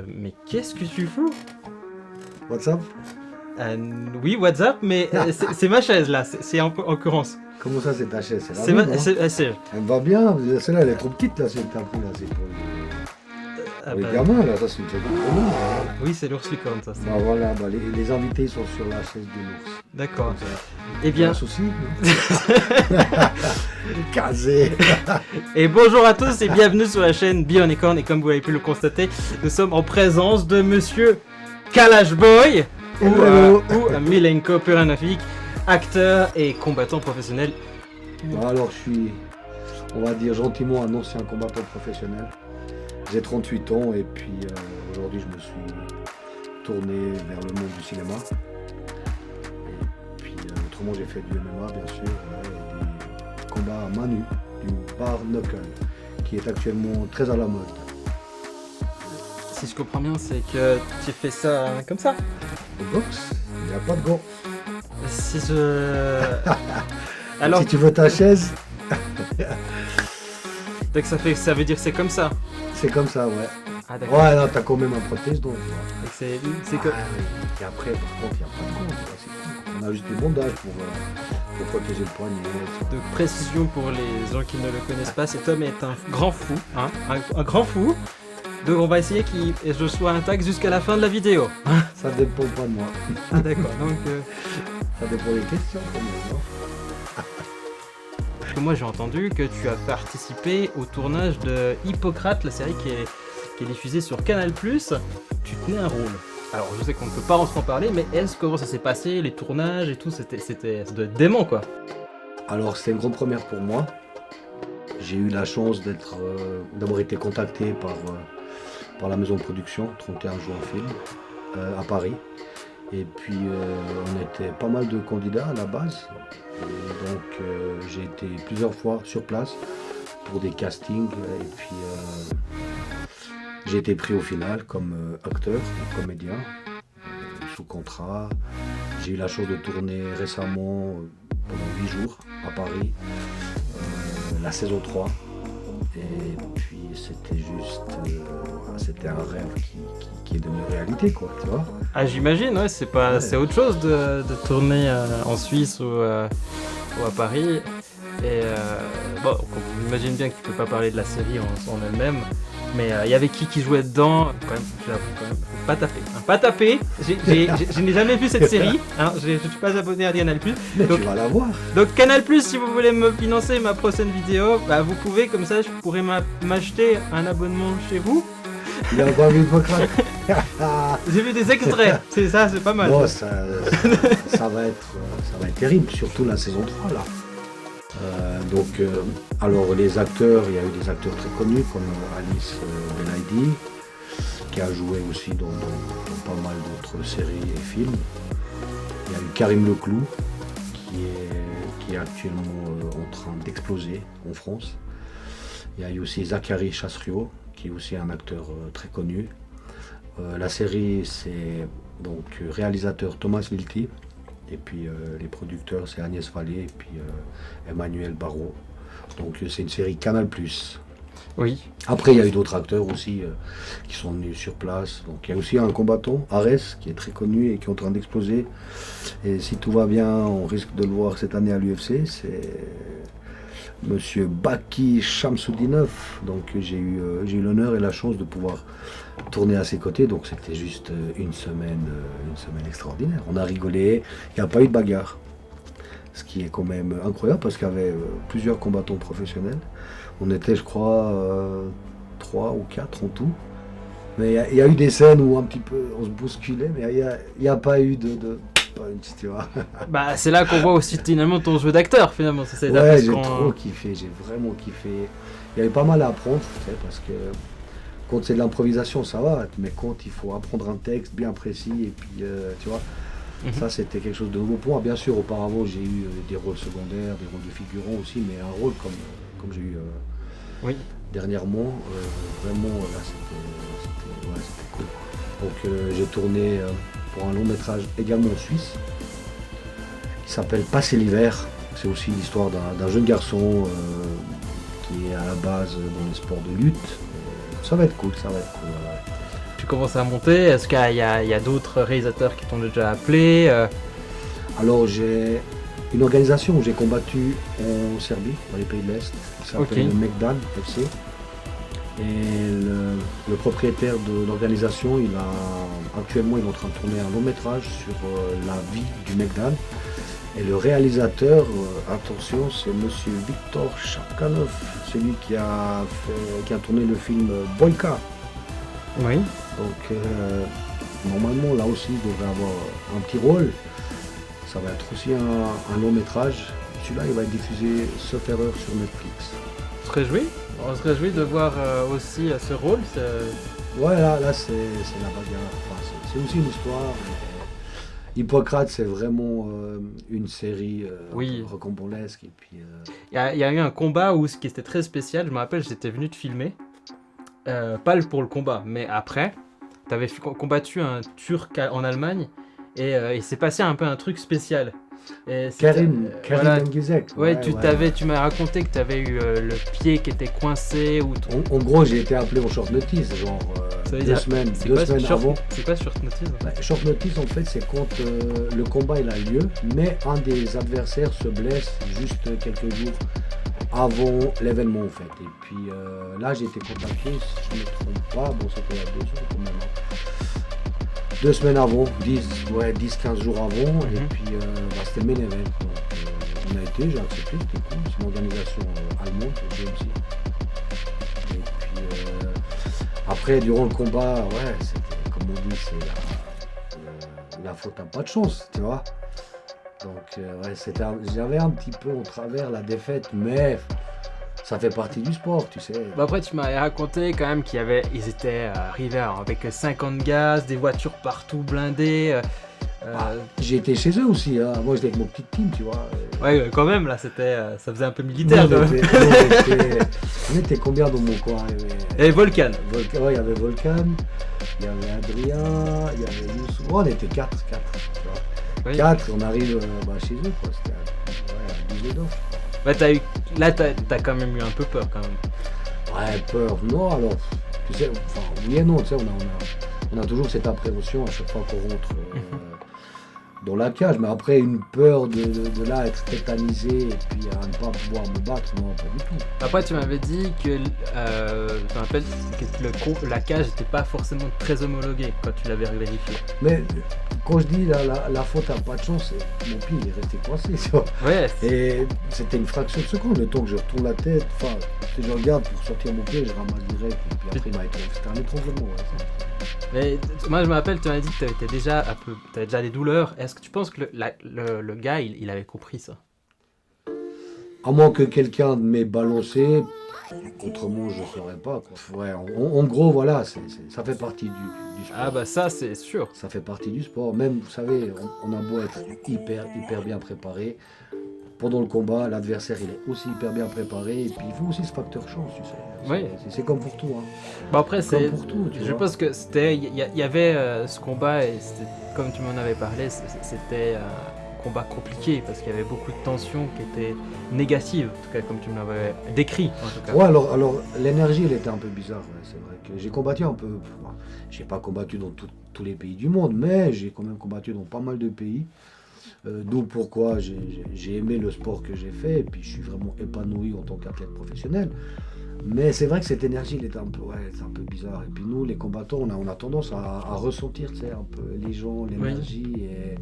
Mais qu'est-ce que tu fous? WhatsApp? Oui, WhatsApp, mais c'est ma chaise là, c'est en occurrence. Comment ça, c'est ta chaise? C'est la C'est mienne, ma... hein. c'est- Elle me va bien, celle-là elle est trop petite là, celle que t'as pris là, c'est pour Ah les bah, gamins là, ça c'est une chaise pour nous. Hein. oui, c'est l'ours licorne ça. Bah voilà, bah, les invités sont sur la chaise de l'ours. D'accord. Comme ça. Eh bien, Un souci? Casé. et bonjour à tous et bienvenue sur la chaîne Bionicorn. Et comme vous avez pu le constater, nous sommes en présence de monsieur Kalash Boy ou Milenko Puranovic, acteur et combattant professionnel. Bah, alors je suis, on va dire gentiment, un ancien combattant professionnel. J'ai 38 ans et puis aujourd'hui je me suis tourné vers le monde du cinéma. Et puis autrement j'ai fait du MMA bien sûr, et des combats à main nue, du bar knuckle, qui est actuellement très à la mode. Si je comprends bien, c'est que tu fais ça comme ça. Le boxe, il n'y a pas de gants. Si je... Alors, Si tu veux ta chaise, donc ça veut dire que c'est comme ça. c'est comme ça, ouais. Ah d'accord. Ouais, non, t'as quand même un protège donc. Donc c'est que... Ah, oui. Et après, par contre, il n'y a pas de gants. Tu vois, c'est tout. On a juste des bandages pour protéger le poignet. De précision pour les gens qui ne le connaissent pas, cet homme est un grand fou, hein, un grand fou. Donc on va essayer qu'il je sois intact jusqu'à la fin de la vidéo. Ça dépend pas de moi. Ah d'accord, donc Ça dépend des questions quand même, non? parce que moi j'ai entendu que tu as participé au tournage de Hippocrate, la série qui est diffusée sur Canal+. Tu tenais un rôle. Alors je sais qu'on ne peut pas en parler, mais comment ça s'est passé, les tournages et tout, ça doit être dément quoi. Alors, c'est une grande première pour moi. J'ai eu la chance d'avoir été contacté par la maison de production, 31 jours en film, à Paris. Et puis, on était pas mal de candidats à la base. Et donc, j'ai été plusieurs fois sur place pour des castings. Et puis, j'ai été pris au final comme acteur, comédien, sous contrat. J'ai eu la chance de tourner récemment pendant 8 jours à Paris, la saison 3. Et puis c'était juste, c'était un rêve qui est devenu réalité, quoi, tu vois. Ah j'imagine, ouais, c'est autre chose de tourner en Suisse ou à Paris. Et bon, on imagine bien que tu peux pas parler de la série en elle-même, mais il y avait qui jouait dedans, quand même, j'avoue quand même, pas taper. Je n'ai jamais vu cette série, hein, je suis pas abonné à Canal+. Mais Donc, tu vas la voir. donc Canal+, si vous voulez me financer ma prochaine vidéo, bah vous pouvez, comme ça je pourrais m'acheter un abonnement chez vous. Il a pas vu de Hippocrate. J'ai vu des extraits, c'est pas mal. Bon, ça va être terrible, surtout la saison 3 là. Alors les acteurs, il y a eu des acteurs très connus comme Alice Belaïdi, qui a joué aussi dans pas mal d'autres séries et films. Il y a eu Karim Leclou, qui est actuellement en train d'exploser en France. Il y a eu aussi Zachary Chasseriau, qui est aussi un acteur très connu. La série, c'est donc réalisateur Thomas Lilti. Et puis les producteurs, c'est Agnès Vallée et puis Emmanuel Barrault. Donc c'est une série Canal+. Oui. Après, il y a eu d'autres acteurs aussi qui sont venus sur place. Donc il y a aussi un combattant, Arès, qui est très connu et qui est en train d'exploser. Et si tout va bien, on risque de le voir cette année à l'UFC. C'est Monsieur Baki Shamsudinov. Donc j'ai eu l'honneur et la chance de pouvoir tourner à ses côtés. Donc c'était juste une semaine extraordinaire. On a rigolé, il n'y a pas eu de bagarre. Ce qui est quand même incroyable parce qu'il y avait plusieurs combattants professionnels. On était, je crois, 3 ou 4 en tout. Mais il y a eu des scènes où un petit peu on se bousculait, mais il n'y a pas eu de punch, tu vois. Bah c'est là qu'on voit aussi finalement ton jeu d'acteur finalement. C'est ouais, j'ai trop kiffé, j'ai vraiment kiffé. Il y avait pas mal à apprendre, tu sais, parce que quand c'est de l'improvisation, ça va, mais quand il faut apprendre un texte bien précis, et puis, tu vois, ça c'était quelque chose de nouveau pour moi. Bien sûr, auparavant, j'ai eu des rôles secondaires, des rôles de figurants aussi, mais un rôle comme j'ai eu dernièrement, vraiment, là, c'était cool. Donc j'ai tourné pour un long métrage également en Suisse, qui s'appelle Passer l'hiver. C'est aussi l'histoire d'un jeune garçon qui est à la base dans les sports de lutte. Ça va être cool, ça va être cool. Ouais. commences à monter? Est-ce qu'il y a d'autres réalisateurs qui t'ont déjà appelé? Alors j'ai une organisation où j'ai combattu en Serbie, dans les pays de l'Est, qui s'appelle le Megdan FC. Et le propriétaire de l'organisation, actuellement il est en train de tourner un long métrage sur la vie du Megdan. Et le réalisateur, attention, c'est monsieur Viktor Sharkanov, celui qui a tourné le film Boyka. Oui. Donc normalement là aussi il devrait avoir un petit rôle. Ça va être aussi un long métrage. Celui-là il va être diffusé sauf erreur sur Netflix. On se réjouit de voir aussi ce rôle. Ouais, là c'est la bagarre. Enfin, c'est aussi une histoire. Hippocrate, c'est vraiment une série rocambolesque. Et puis. Il y a eu un combat ce qui était très spécial. Je me rappelle, j'étais venu te filmer. Pas pour le combat, mais après, tu avais combattu un Turc en Allemagne et il s'est passé un peu un truc spécial. Karim Bengizek. Ouais, tu m'as raconté que tu avais eu le pied qui était coincé. En gros, j'ai été appelé en short notice, genre 2 semaines avant. C'est quoi short notice? Short notice, en fait, c'est quand le combat il a lieu, mais un des adversaires se blesse juste quelques jours avant l'événement, en fait. Et puis là, j'ai été contacté, si je ne me trompe pas, bon, c'était il y a 2 jours quand même. 2 semaines avant, 10-15 jours avant, et puis c'était le main event. Donc, on a été, j'ai accepté, c'était cool. C'est une organisation allemande, GMC. Et puis après, durant le combat, c'était, comme on dit, c'est la faute à pas de chance, tu vois. Donc j'avais un petit peu au travers la défaite, mais ça fait partie du sport, tu sais. Après, tu m'avais raconté quand même ils étaient arrivés avec 50 gaz, des voitures partout blindées. J'ai été chez eux aussi, hein. Moi j'étais avec mon petit team, tu vois. Ouais, quand même, là, ça faisait un peu militaire. On était combien dans mon coin? Il y avait Volcan. Il y avait Volcan, il y avait Adrien, il y avait Youssou. On était 4. Tu vois. 4, on arrive chez eux, quoi. C'était à 10 d'or. T'as quand même eu un peu peur quand même. Ouais, peur. Non, alors, tu sais, oui et non, tu sais, on a toujours cette appréhension à chaque fois qu'on rentre dans la cage, mais après une peur de là être tétanisé et puis à ne pas pouvoir me battre, non, pas du tout. Après, tu m'avais dit que, la cage n'était pas forcément très homologuée quand tu l'avais vérifié. Mais quand je dis la faute à pas de chance, mon pied il est resté coincé, tu vois. Ouais. Et c'était une fraction de seconde, le temps que je retourne la tête, enfin, si je regarde pour sortir mon pied, je ramasse direct, et puis après c'était un étranglement. Mais moi je me rappelle, tu m'as dit que tu avais déjà des douleurs. Est-ce que tu penses que le gars il avait compris ça? À moins que quelqu'un m'ait balancé, autrement je ne saurais pas, quoi. Ouais, en gros voilà, ça fait partie du sport. Ah bah ça c'est sûr. Ça fait partie du sport. Même vous savez, on a beau être hyper bien préparé. Pendant le combat, l'adversaire il est aussi hyper bien préparé et puis il faut aussi ce facteur chance, tu sais. Oui. C'est comme pour tout. Hein. Bon après c'est comme pour tout. Je pense que c'était, il y avait ce combat et comme tu m'en avais parlé, c'était un combat compliqué parce qu'il y avait beaucoup de tensions qui étaient négatives, en tout cas comme tu me l'avais décrit en tout cas. Ouais alors l'énergie elle était un peu bizarre. Ouais. C'est vrai que j'ai combattu un peu. J'ai pas combattu dans tous les pays du monde, mais j'ai quand même combattu dans pas mal de pays. D'où pourquoi j'ai aimé le sport que j'ai fait et puis je suis vraiment épanoui en tant qu'athlète professionnel. Mais c'est vrai que cette énergie, elle était un peu bizarre. Et puis nous, les combattants, on a tendance à ressentir, tu sais, un peu les gens, l'énergie. Oui. Et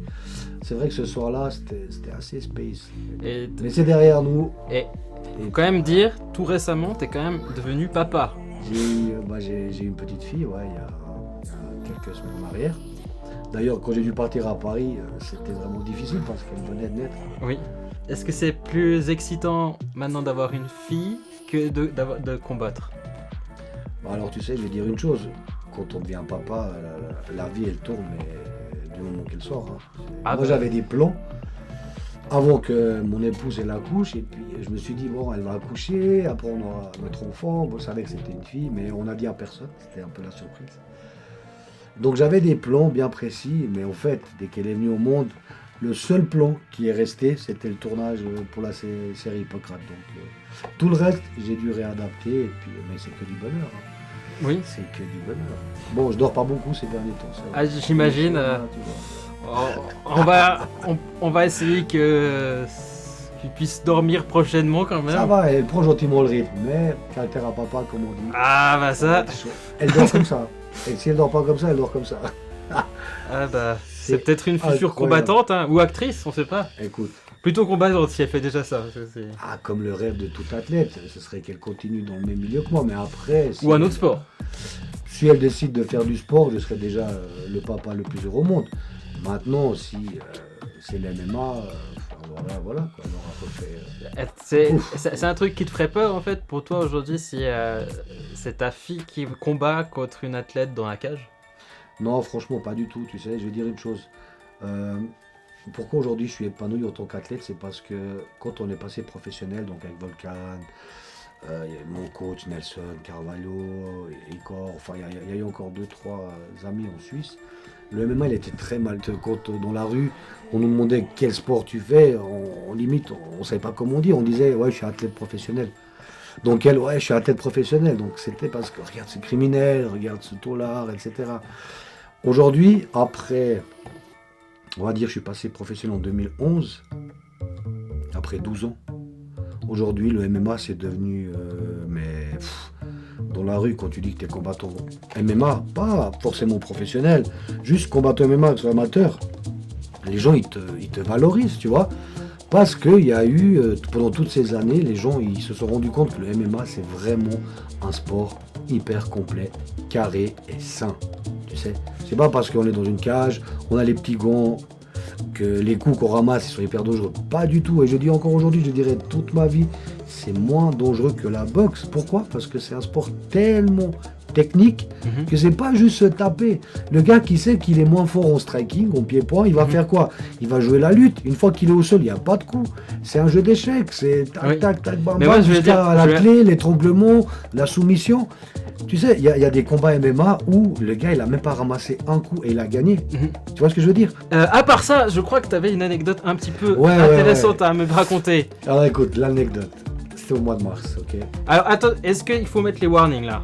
c'est vrai que ce soir-là, c'était assez space. Mais c'est derrière nous. Et faut quand même dire, tout récemment, t'es quand même devenu papa. J'ai une petite fille, il y a quelques semaines en arrière. D'ailleurs, quand j'ai dû partir à Paris, c'était vraiment difficile parce qu'elle venait de naître. Oui. Est-ce que c'est plus excitant maintenant d'avoir une fille que de combattre? Alors tu sais, je vais dire une chose. Quand on devient papa, la vie elle tourne, mais du moment qu'elle sort. Hein. Moi j'avais des plans avant que mon épouse elle accouche et puis je me suis dit bon elle va accoucher, après on aura notre enfant. Bon, je savais que c'était une fille, mais on n'a dit à personne. C'était un peu la surprise. Donc j'avais des plans bien précis, mais en fait, dès qu'elle est venue au monde, le seul plan qui est resté, c'était le tournage pour la série Hippocrate. Donc tout le reste, j'ai dû réadapter, et puis, mais c'est que du bonheur. Hein. Oui. C'est que du bonheur. Bon, je dors pas beaucoup ces derniers temps. Ça va. Ah, j'imagine. Tu vois. On va essayer que tu puisses dormir prochainement quand même. Ça va, elle prend gentiment le rythme, mais caractère à papa, comme on dit. Ah bah ça. Elle dort comme ça. Et si elle dort pas comme ça, elle dort comme ça. Ah bah c'est peut-être une future incroyable. combattante hein, ou actrice, on sait pas. Écoute, Plutôt combattante si elle fait déjà ça. Parce que c'est- comme le rêve de tout athlète, ce serait qu'elle continue dans le même milieu que moi, mais après... Si Ou un autre sport. Si elle décide de faire du sport, je serais déjà le papa le plus heureux au monde. Maintenant, si c'est l'MMA, voilà, quoi, on aura refait... C'est un truc qui te ferait peur en fait pour toi aujourd'hui si c'est ta fille qui combat contre une athlète dans la cage? Non, franchement, pas du tout, tu sais, je vais dire une chose. Pourquoi aujourd'hui je suis épanoui en tant qu'athlète, c'est parce que quand on est passé professionnel, donc avec Volcan, il y a mon coach Nelson Carvalho, Icor, enfin il y a eu encore 2-3 amis en Suisse. Le MMA il était très mal. Quand dans la rue on nous demandait quel sport tu fais, on limite on savait pas comment on dit, on disait ouais je suis athlète professionnel. Donc elle ouais je suis athlète professionnel, donc c'était parce que regarde ce criminel, regarde ce taulard, etc. Aujourd'hui, après, on va dire je suis passé professionnel en 2011, après 12 ans. Aujourd'hui, le MMA, c'est devenu... dans la rue, quand tu dis que tu es combattant MMA, pas forcément professionnel, juste combattant MMA, que tu es amateur, les gens, ils te valorisent, tu vois. Parce qu'il y a eu, pendant toutes ces années, les gens, ils se sont rendus compte que le MMA, c'est vraiment un sport hyper complet, carré et sain, tu sais. C'est pas parce qu'on est dans une cage, on a les petits gants, que les coups qu'on ramasse ils sont hyper dangereux. Pas du tout. Et je dis encore aujourd'hui, je dirais toute ma vie, c'est moins dangereux que la boxe. Pourquoi? Parce que c'est un sport tellement technique que c'est pas juste se taper. Le gars qui sait qu'il est moins fort en striking, en pied-point, il va faire quoi? Il va jouer la lutte. Une fois qu'il est au sol, il n'y a pas de coup. C'est un jeu d'échecs. C'est tac, tac, tac, bam, bam, jusqu'à la clé, l'étranglement, la soumission. Tu sais, il y a des combats MMA où le gars, il a même pas ramassé un coup et il a gagné. Tu vois ce que je veux dire? À part ça, je crois que tu avais une anecdote un petit peu intéressante à me raconter. Alors écoute, l'anecdote, c'était au mois de mars, ok? Alors attends, est-ce qu'il faut mettre les warnings là?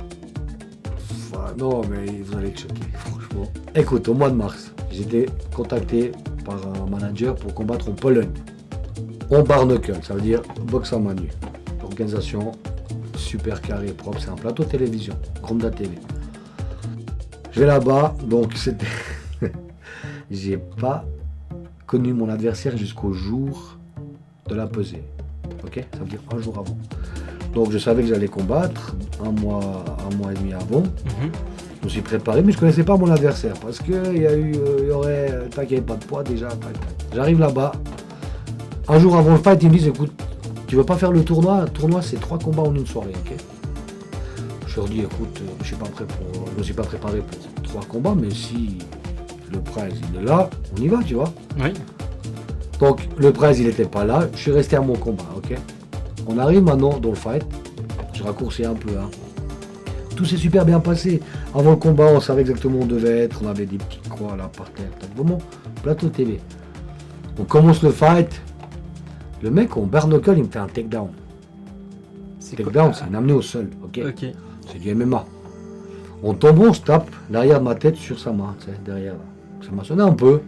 Non, mais vous allez être choqués, franchement. Écoute, au mois de mars, j'ai été contacté par un manager pour combattre en Pologne. En bare knuckle, ça veut dire boxe à main nue. Organisation super carré, propre, c'est un plateau de télévision, Gromda TV. Je vais là-bas, donc c'était... J'ai pas connu mon adversaire jusqu'au jour de la pesée. Ok? Ça veut dire un jour avant. Donc je savais que j'allais combattre un mois et demi avant. Je me suis préparé, mais je connaissais pas mon adversaire parce que il y aurait, t'inquiète pas de poids déjà. J'arrive là-bas. Un jour avant le fight, ils me disent écoute, tu veux pas faire le tournoi? Le tournoi c'est 3 combats en une soirée, ok? Je leur dis écoute, je me suis pas préparé pour 3 combats, mais si le prize il est là, on y va, tu vois. Oui. Donc le prize il était pas là, je suis resté à mon combat, ok? On arrive maintenant dans le fight, je raccourcis un peu, hein. Tout s'est super bien passé. Avant le combat, on savait exactement où on devait être, on avait des petites croix là par terre, vraiment, plateau TV. On commence le fight, le mec en bare knuckle, il me fait un takedown. Takedown, c'est un amené au sol, ok? C'est du MMA. En tombant, on se tape l'arrière de ma tête sur sa main, tu sais, derrière. Ça m'a sonné un peu.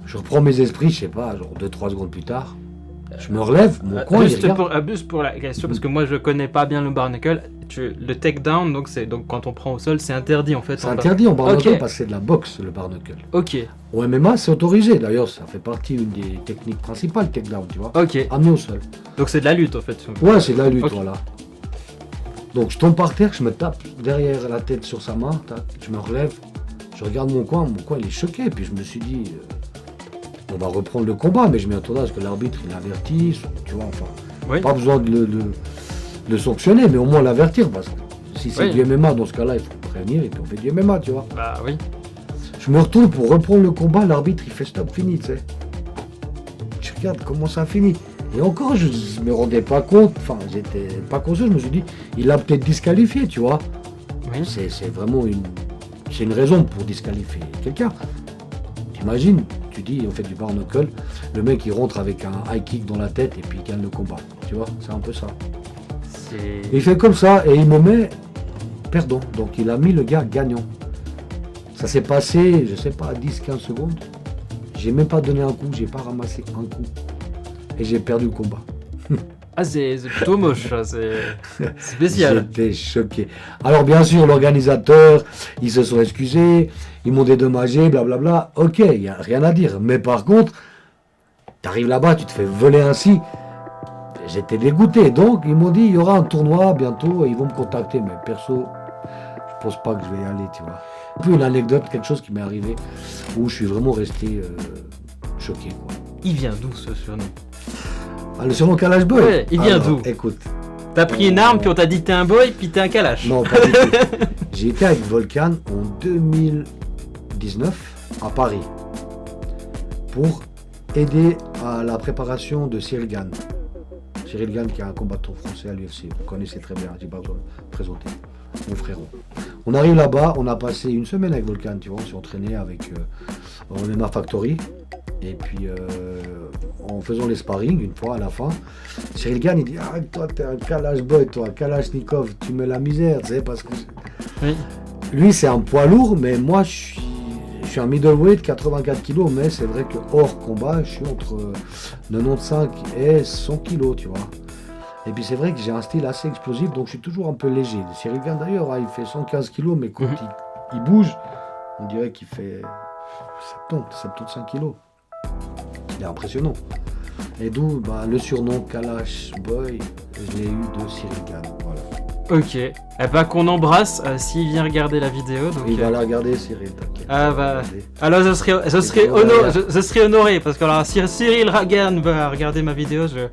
Je reprends mes esprits, je sais pas, genre 2-3 secondes plus tard. Je me relève, mon coin, il regarde. Juste pour la question, parce que moi je connais pas bien le bare knuckle. Le takedown, donc quand on prend au sol, c'est interdit en fait. C'est interdit en bare knuckle parce que c'est de la boxe, le bare knuckle. Ok. Au MMA, c'est autorisé. D'ailleurs, ça fait partie d'une des techniques principales, takedown, tu vois. Ok. Amené au sol. Donc c'est de la lutte en fait. Ouais, c'est de la lutte, voilà. Donc je tombe par terre, je me tape derrière la tête sur sa main, je me relève, je regarde mon coin il est choqué, puis je me suis dit, on va reprendre le combat, mais je m'y attendais à ce que l'arbitre il avertisse, tu vois, enfin, oui. Pas besoin de le sanctionner, mais au moins l'avertir, parce que si c'est du MMA, dans ce cas-là, il faut prévenir, et puis on fait du MMA, tu vois. Bah oui. Je me retourne pour reprendre le combat, l'arbitre il fait stop, fini, tu sais. Je regarde comment ça finit. Et encore, je me rendais pas compte, enfin, j'étais pas conscient, je me suis dit, il l'a peut-être disqualifié, tu vois. Oui. C'est vraiment une raison pour disqualifier quelqu'un. T'imagines, tu dis, on fait du bare knuckle, le mec il rentre avec un high kick dans la tête et puis il gagne le combat, tu vois, c'est un peu ça. Il fait comme ça et il me met perdant. Donc il a mis le gars gagnant. Ça s'est passé, je sais pas, 10-15 secondes. J'ai même pas donné un coup, j'ai pas ramassé un coup. Et j'ai perdu le combat. Ah, c'est plutôt moche, ça, c'est spécial. J'étais choqué. Alors bien sûr, l'organisateur, ils se sont excusés, ils m'ont dédommagé, blablabla. Ok, il n'y a rien à dire. Mais par contre, tu arrives là-bas, tu te fais voler ainsi. J'étais dégoûté. Donc, ils m'ont dit, il y aura un tournoi bientôt et ils vont me contacter. Mais perso, je pense pas que je vais y aller, tu vois. Puis une anecdote, quelque chose qui m'est arrivé où je suis vraiment resté choqué, quoi. Il vient d'où ce surnom? Ah, le surnom Kalash Boy. Ouais, il vient Alors, d'où? Écoute. T'as pris une arme, puis on t'a dit que t'es un boy, puis t'es un Kalash. Non, pas du tout. J'ai été avec Volcan en 2019 à Paris pour aider à la préparation de Cyril Gane. Cyril Gane qui est un combattant français à l'UFC. Vous connaissez très bien, j'ai pas besoin de le présenter. Mon frérot. On arrive là-bas, on a passé une semaine avec Volcan, tu vois, on s'est entraîné avec MMA Factory. Et puis en faisant les sparring, une fois à la fin, Cyril Gane il dit ah toi t'es un Kalash Boy, toi, Kalashnikov, tu mets la misère, tu sais, parce que Oui. lui c'est un poids lourd, mais moi je suis un middleweight, 84 kg, mais c'est vrai que hors combat, je suis entre 95 et 100 kg, tu vois. Et puis c'est vrai que j'ai un style assez explosif, donc je suis toujours un peu léger. Cyril Gane d'ailleurs, hein, il fait 115 kg, mais quand il bouge, on dirait qu'il fait 75 kg. Il est impressionnant. Et d'où le surnom Kalash Boy, je l'ai eu de Cyril Gane. Voilà. Ok. Eh ben, qu'on embrasse s'il vient regarder la vidéo. Donc, Il va la regarder, Cyril, t'inquiète. Ah bah. Alors je serais honoré parce que alors, si Cyril Gane va regarder ma vidéo, je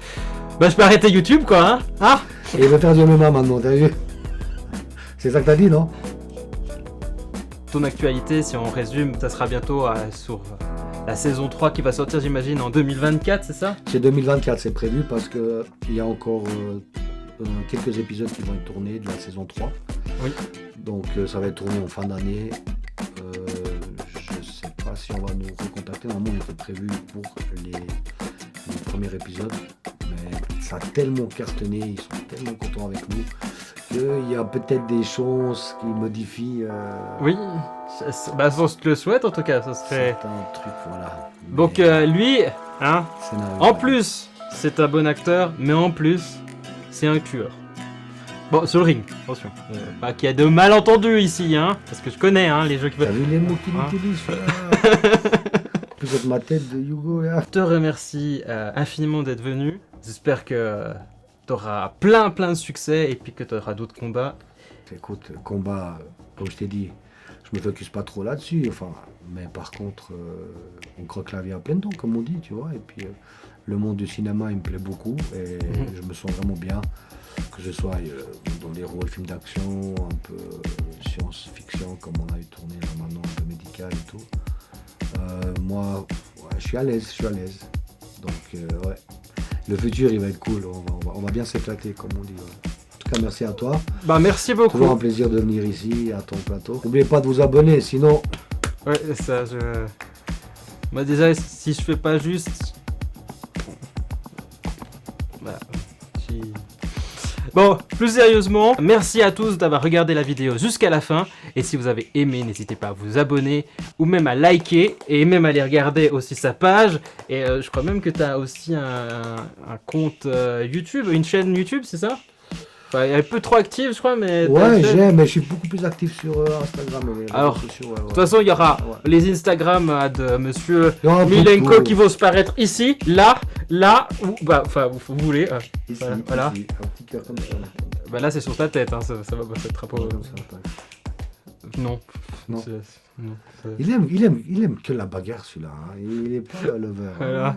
peux arrêter YouTube, quoi. Hein. Et il veut faire du MMA maintenant, t'as vu? C'est ça que t'as dit, non? Ton actualité, si on résume, ça sera bientôt sur la saison 3 qui va sortir, j'imagine, en 2024, c'est ça? C'est 2024, c'est prévu parce qu'il y a encore quelques épisodes qui vont être tournés de la saison 3. Oui. Donc ça va être tourné en fin d'année. Je ne sais pas si on va nous recontacter. Normalement, il était prévu pour les premiers épisodes. Mais ça a tellement cartonné, ils sont tellement contents avec nous qu'il y a peut-être des chances qu'ils modifient. Oui, on te le souhaite en tout cas, ça serait... C'est un truc, voilà. Donc lui, hein, en plus, c'est un bon acteur, mais en plus, c'est un tueur. Bon, sur le ring, attention. Pas qu'il y a de malentendus ici, hein, parce que je connais hein, les jeux qui T'as veulent... vu les mots qu'il utilise là? Vous êtes ma tête de Hugo là. Je te remercie infiniment d'être venu. J'espère que tu auras plein de succès et puis que tu auras d'autres combats. Écoute, combat, comme je t'ai dit, je me focus pas trop là-dessus. Enfin, mais par contre, on croque la vie à pleines dents, comme on dit, tu vois. Et puis, le monde du cinéma, il me plaît beaucoup et je me sens vraiment bien. Que je sois dans des rôles films d'action, un peu science-fiction, comme on a eu tourné là maintenant, un peu médical et tout. Moi, ouais, je suis à l'aise. Donc, ouais. Le futur, il va être cool. On va bien s'éclater, comme on dit. Ouais. En tout cas, merci à toi. Bah, merci beaucoup. Toujours un plaisir de venir ici, à ton plateau. N'oubliez pas de vous abonner, sinon... Ouais, ça, Moi, déjà, si je fais pas juste... Bah, Bon, plus sérieusement, merci à tous d'avoir regardé la vidéo jusqu'à la fin. Et si vous avez aimé, n'hésitez pas à vous abonner ou même à liker et même à aller regarder aussi sa page. Et je crois même que tu as aussi un compte YouTube, une chaîne YouTube, c'est ça? Enfin, elle est un peu trop active, je crois, mais... Ouais, j'aime, mais je suis beaucoup plus actif sur Instagram. Et les Alors, réseaux sociaux, ouais, de toute façon, il y aura les Instagram de monsieur Il y aura Milenko tout. qui vont se paraître ici, là, ou... Bah, enfin, vous voulez. Ici, voilà. ici, un petit cœur comme ça. Bah là, c'est sur ta tête, hein, ça va pas être pas... Comme ça, attends. Non. Non. Non, Il aime que la bagarre, celui-là. Hein. Il est pas lover. Voilà. Hein.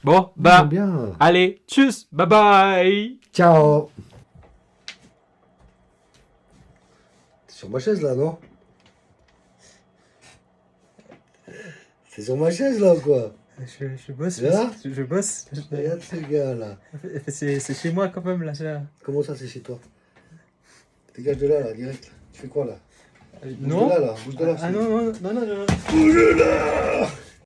Bon, Il bah, aime bien. allez, tchuss, bye bye. Ciao. T'es sur ma chaise là, non? T'es sur ma chaise là ou quoi? Je bosse, Là je bosse. Regarde ce gars là. C'est chez moi quand même, là. Comment ça c'est chez toi? Dégage de là, direct. Tu fais quoi là? Bouge Non. de là, bouge de là. Ah non. Bouge de là.